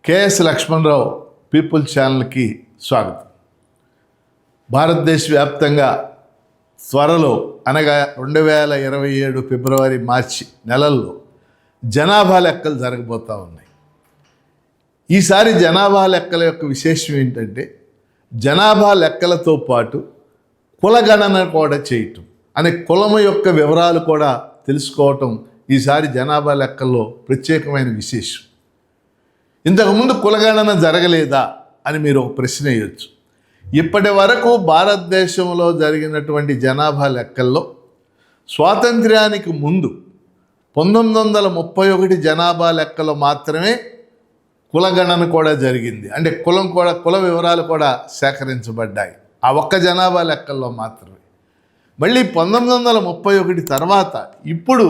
KS Lakshmanarao people ఛానల్కి స్వాగతం. భారతదేశ వ్యాప్తంగా త్వరలో అనగా 2027 ఫిబ్రవరి మార్చి నెలల్లో జనాభా లెక్కలు జరగబోతూ ఉన్నాయి. ఈసారి జనాభా లెక్కల యొక్క విశేషం ఏంటంటే జనాభా లెక్కలతో పాటు కులగణన కూడా చేయటం అనే కులము యొక్క వివరాలు కూడా తెలుసుకోవటం ఈసారి జనాభా లెక్కల్లో ప్రత్యేకమైన విశేషం. ఇంతకుముందు కులగణన జరగలేదా అని మీరు ఒక ప్రశ్న వేయచ్చు. ఇప్పటి వరకు భారతదేశంలో జరిగినటువంటి జనాభా లెక్కల్లో స్వాతంత్ర్యానికి ముందు 1931 జనాభా లెక్కలో మాత్రమే కులగణన కూడా జరిగింది. అంటే కుల వివరాలు కూడా సేకరించబడ్డాయి. ఆ ఒక్క జనాభా లెక్కల్లో మాత్రమే. మళ్ళీ 1931 తర్వాత ఇప్పుడు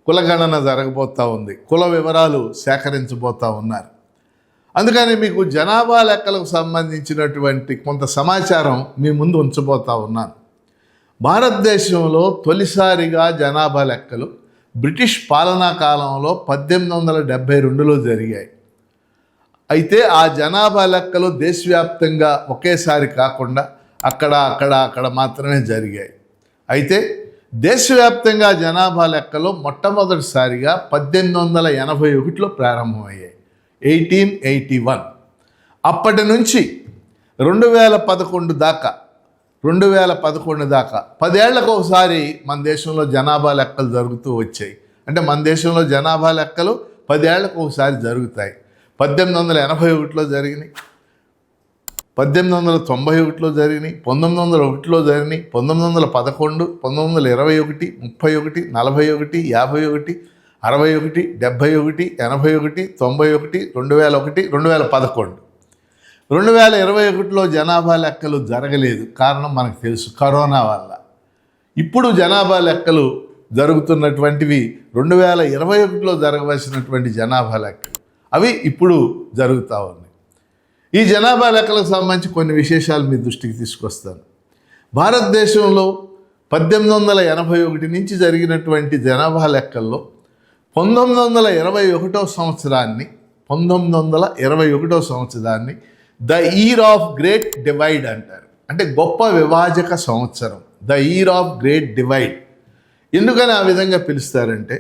కులగణన జరగబోతూ ఉంది. కుల వివరాలు సేకరించబోతూ ఉన్నారు. అందుకని మీకు జనాభా లెక్కలకు సంబంధించినటువంటి కొంత సమాచారం మీ ముందు ఉంచబోతూ ఉన్నాను. భారతదేశంలో తొలిసారిగా జనాభా లెక్కలు బ్రిటిష్ పాలనా కాలంలో 1872లో జరిగాయి. అయితే ఆ జనాభా లెక్కలు దేశవ్యాప్తంగా ఒకేసారి కాకుండా అక్కడ మాత్రమే జరిగాయి. అయితే దేశవ్యాప్తంగా జనాభా లెక్కలు మొట్టమొదటిసారిగా 1881లో ప్రారంభమయ్యాయి, 1881. అప్పటి నుంచి 2011 దాకా 10 ఏళ్లకు ఒకసారి మన దేశంలో జనాభా లెక్కలు జరుగుతూ వచ్చాయి. అంటే మన దేశంలో జనాభా లెక్కలు 10 ఏళ్లకు ఒకసారి జరుగుతాయి. 1881లో జరిగినాయి, 1891లో జరిగినాయి, 1901లో జరిగినాయి, 1911, 1921, 31, 41, 51, 61, 71, 81, 91, 2001, 2011. 2021లో జనాభా లెక్కలు జరగలేదు. కారణం మనకు తెలుసు, కరోనా వల్ల. ఇప్పుడు జనాభా లెక్కలు జరుగుతున్నటువంటివి 2021లో జరగవలసినటువంటి జనాభా లెక్కలు. అవి ఇప్పుడు జరుగుతూ ఉన్నాయి. ఈ జనాభా లెక్కలకు సంబంధించి కొన్ని విశేషాలు మీ దృష్టికి తీసుకొస్తాను. భారతదేశంలో 1881 నుంచి జరిగినటువంటి జనాభా లెక్కల్లో 1921 సంవత్సరాన్ని the year of great divide అంటారు. అంటే గొప్ప విభాజక సంవత్సరం, the year of great divide. ఎందుకని ఆ విధంగా పిలుస్తారంటే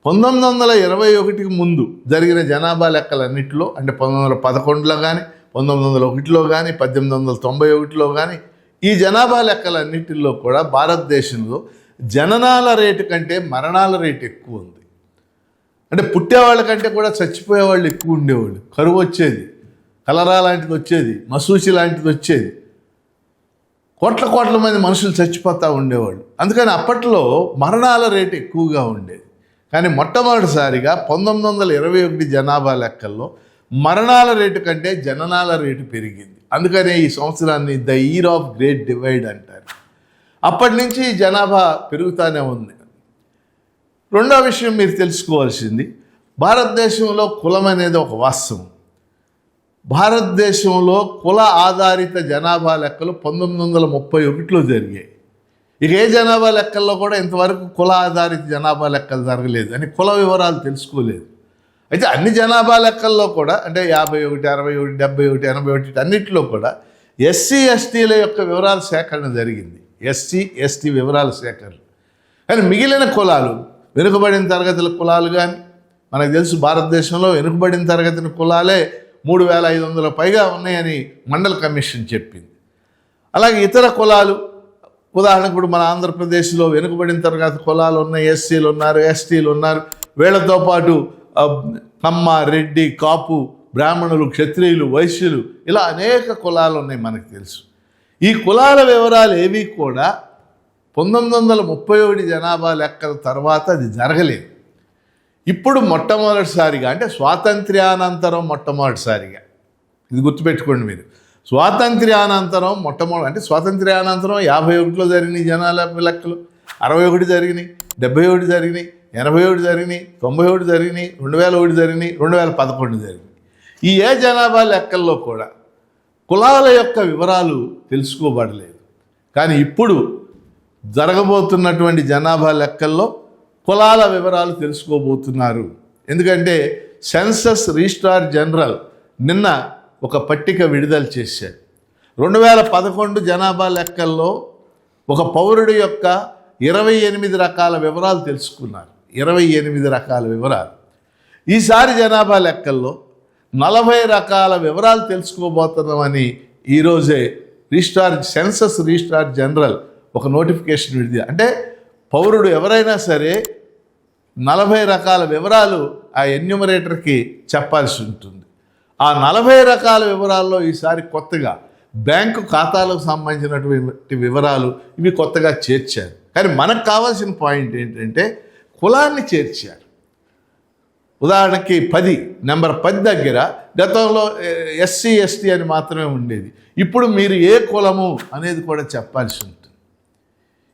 1921కి ముందు జరిగిన జనాభా లెక్కలన్నింటిలో, అంటే 1911లో కానీ 1901లో కానీ 1891లో కానీ ఈ జనాభా లెక్కలన్నింటిలో కూడా భారతదేశంలో జననాల రేటు కంటే మరణాల రేటు ఎక్కువ ఉంది. అంటే పుట్టేవాళ్ళ కంటే కూడా చచ్చిపోయేవాళ్ళు ఎక్కువ ఉండేవాళ్ళు. కరువు వచ్చేది, కలరా లాంటిది వచ్చేది, మసూచి లాంటిది వచ్చేది. కోట్ల మంది మనుషులు చచ్చిపోతూ ఉండేవాళ్ళు. అందుకని అప్పట్లో మరణాల రేటు ఎక్కువగా ఉండేది. కానీ మొట్టమొదటిసారిగా 1921 జనాభా లెక్కల్లో మరణాల రేటు కంటే జననాల రేటు పెరిగింది. అందుకనే ఈ సంవత్సరాన్ని the year of great divide అంటారు. అప్పటి నుంచి జనాభా పెరుగుతూనే ఉంది. రెండో విషయం మీరు తెలుసుకోవాల్సింది, భారతదేశంలో కులం అనేది ఒక వాస్తవం. భారతదేశంలో కుల ఆధారిత జనాభా లెక్కలు 1931లో జరిగాయి. ఇక ఏ జనాభా లెక్కల్లో కూడా ఇంతవరకు కుల ఆధారిత జనాభా లెక్కలు జరగలేదు అని కుల వివరాలు తెలుసుకోలేదు. అయితే అన్ని జనాభా లెక్కల్లో కూడా, అంటే 51, 61, 71, 81 అన్నింటిలో కూడా ఎస్సీ ఎస్టీల యొక్క వివరాల సేకరణ జరిగింది. ఎస్సీ ఎస్టీ వివరాల సేకరణ. కానీ మిగిలిన కులాలు, వెనుకబడిన తరగతుల కులాలు కానీ, మనకు తెలుసు భారతదేశంలో వెనుకబడిన తరగతిన కులాలే 3500 పైగా ఉన్నాయని మండల్ కమిషన్ చెప్పింది. అలాగే ఇతర కులాలు, ఉదాహరణకు ఇప్పుడు మన ఆంధ్రప్రదేశ్లో వెనుకబడిన తరగతి కులాలు ఉన్నాయి, ఎస్సీలు ఉన్నారు, ఎస్టీలు ఉన్నారు. వీళ్ళతో పాటు కమ్మ, రెడ్డి, కాపు, బ్రాహ్మణులు, క్షత్రియులు, వైశ్యులు, ఇలా అనేక కులాలు ఉన్నాయి మనకు తెలుసు. ఈ కులాల వివరాలు ఏవి కూడా 1931 జనాభా లెక్కల తర్వాత అది జరగలేదు. ఇప్పుడు మొట్టమొదటిసారిగా, అంటే స్వాతంత్ర్యానంతరం మొట్టమొదటిసారిగా, ఇది గుర్తుపెట్టుకోండి మీరు, స్వాతంత్ర్యానంతరం అంటే స్వాతంత్ర్యానంతరం 51లో జరిగినాయి జనాభా లెక్కలు, 61 జరిగినాయి, 71 జరిగినాయి, 81 జరిగినాయి, 91 జరిగినాయి, 2001 జరిగినాయి, 2011 జరిగినాయి. ఈ ఏ జనాభా లెక్కల్లో కూడా కులాల యొక్క వివరాలు తెలుసుకోబడలేదు. కానీ ఇప్పుడు జరగబోతున్నటువంటి జనాభా లెక్కల్లో కులాల వివరాలు తెలుసుకోబోతున్నారు. ఎందుకంటే సెన్సస్ రిజిస్ట్రార్ జనరల్ నిన్న ఒక పట్టిక విడుదల చేశాడు. 2011 జనాభా లెక్కల్లో ఒక పౌరుడి యొక్క 28 రకాల వివరాలు తెలుసుకున్నారు. 28 రకాల వివరాలు. ఈసారి జనాభా లెక్కల్లో 40 రకాల వివరాలు తెలుసుకోబోతున్నామని ఈరోజే సెన్సస్ రిజిస్ట్రార్ జనరల్ ఒక నోటిఫికేషన్ విడుదల. అంటే పౌరుడు ఎవరైనా సరే 40 రకాల వివరాలు ఆ ఎన్యూమరేటర్కి చెప్పాల్సి ఉంటుంది. ఆ 40 రకాల వివరాల్లో ఈసారి కొత్తగా బ్యాంకు ఖాతాలకు సంబంధించినటువంటి వివరాలు ఇవి కొత్తగా చేర్చారు. కానీ మనకు కావాల్సిన పాయింట్ ఏంటంటే కులాన్ని చేర్చారు. ఉదాహరణకి నెంబర్ 10 దగ్గర గతంలో ఎస్సీ ఎస్టీ అని మాత్రమే ఉండేది. ఇప్పుడు మీరు ఏ కులము అనేది కూడా చెప్పాల్సి ఉంటుంది.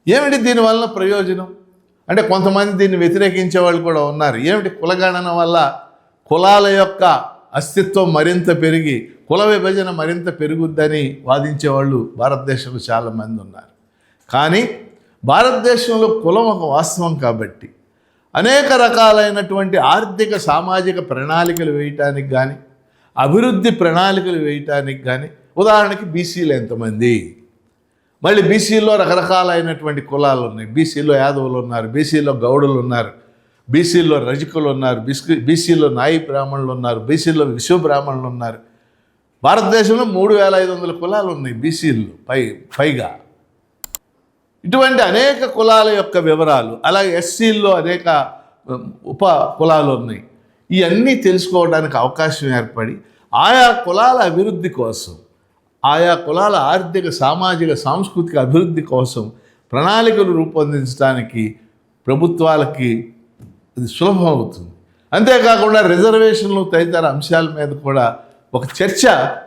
ఏమిటి దీనివల్ల ప్రయోజనం అంటే కొంతమంది దీన్ని వ్యతిరేకించే వాళ్ళు కూడా ఉన్నారు. ఏమిటి కులగణన వల్ల కులాల యొక్క అస్తిత్వం మరింత పెరిగి కుల విభజన మరింత పెరుగుద్దని వాదించే వాళ్ళు భారతదేశంలో చాలామంది ఉన్నారు. కానీ భారతదేశంలో కులం ఒక వాస్తవం కాబట్టి అనేక రకాలైనటువంటి ఆర్థిక సామాజిక ప్రణాళికలు వేయటానికి కానీ అభివృద్ధి ప్రణాళికలు వేయటానికి కానీ ఉదాహరణకి బీసీలు ఎంతమంది, మళ్ళీ బీసీలో రకరకాలైనటువంటి కులాలు ఉన్నాయి. బీసీలో యాదవులు ఉన్నారు, బీసీలో గౌడులు ఉన్నారు, బీసీలో రజకులు ఉన్నారు, బీసీలో నాయి బ్రాహ్మణులు ఉన్నారు, బీసీలో విశ్వ బ్రాహ్మణులు ఉన్నారు. భారతదేశంలో 3500 కులాలు ఉన్నాయి బీసీలు పైగా. ఇటువంటి అనేక కులాల యొక్క వివరాలు, అలాగే ఎస్సీల్లో అనేక ఉప కులాలు ఉన్నాయి. ఇవన్నీ తెలుసుకోవడానికి అవకాశం ఏర్పడి ఆయా కులాల అభివృద్ధి కోసం, ఆయా కులాల ఆర్థిక సామాజిక సాంస్కృతిక అభివృద్ధి కోసం ప్రణాళికలు రూపొందించడానికి ప్రభుత్వాలకి ఇది సులభం అవుతుంది. అంతేకాకుండా రిజర్వేషన్లు తదితర అంశాల మీద కూడా ఒక చర్చ,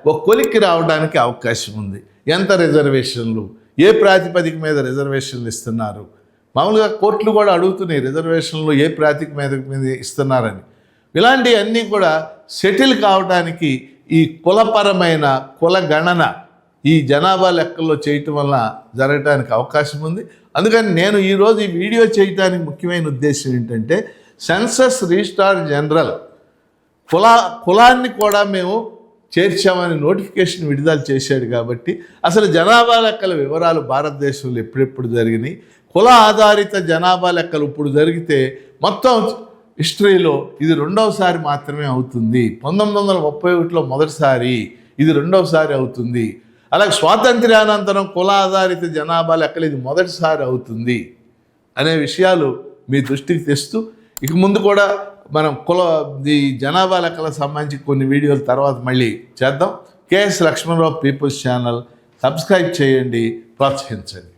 ఒక కొలిక్కి రావడానికి అవకాశం ఉంది. ఎంత రిజర్వేషన్లు, ఏ ప్రాతిపదిక మీద రిజర్వేషన్లు ఇస్తున్నారు, మామూలుగా కోర్టులు కూడా అడుగుతున్నాయి రిజర్వేషన్లు ఏ ప్రాతిపదిక మీద ఇస్తున్నారని. ఇలాంటివన్నీ కూడా సెటిల్ కావడానికి ఈ కులపరమైన కుల గణన ఈ జనాభా లెక్కల్లో చేయటం వల్ల జరగడానికి అవకాశం ఉంది. అందుకని నేను ఈరోజు ఈ వీడియో చేయడానికి ముఖ్యమైన ఉద్దేశం ఏంటంటే సెన్సస్ రిజిస్ట్రార్ జనరల్ కులాన్ని కూడా మేము చేర్చామని నోటిఫికేషన్ విడుదల చేశాడు. కాబట్టి అసలు జనాభా లెక్కల వివరాలు భారతదేశంలో ఎప్పుడెప్పుడు జరిగినాయి, కుల ఆధారిత జనాభా లెక్కలు ఇప్పుడు జరిగితే మొత్తం హిస్టరీలో ఇది 2వసారి మాత్రమే అవుతుంది. 1931లో మొదటిసారి, ఇది 2వసారి అవుతుంది. అలాగే స్వాతంత్ర్యానంతరం కుల ఆధారిత జనాభా లెక్కలు ఇది మొదటిసారి అవుతుంది అనే విషయాలు మీ దృష్టికి తెస్తూ ఇక ముందు కూడా మనం ఈ జనాభా లెక్కలకు సంబంధించి కొన్ని వీడియోల తర్వాత మళ్ళీ చేద్దాం. KS Lakshmanarao people's channel subscribe చేయండి, ప్రోత్సహించండి.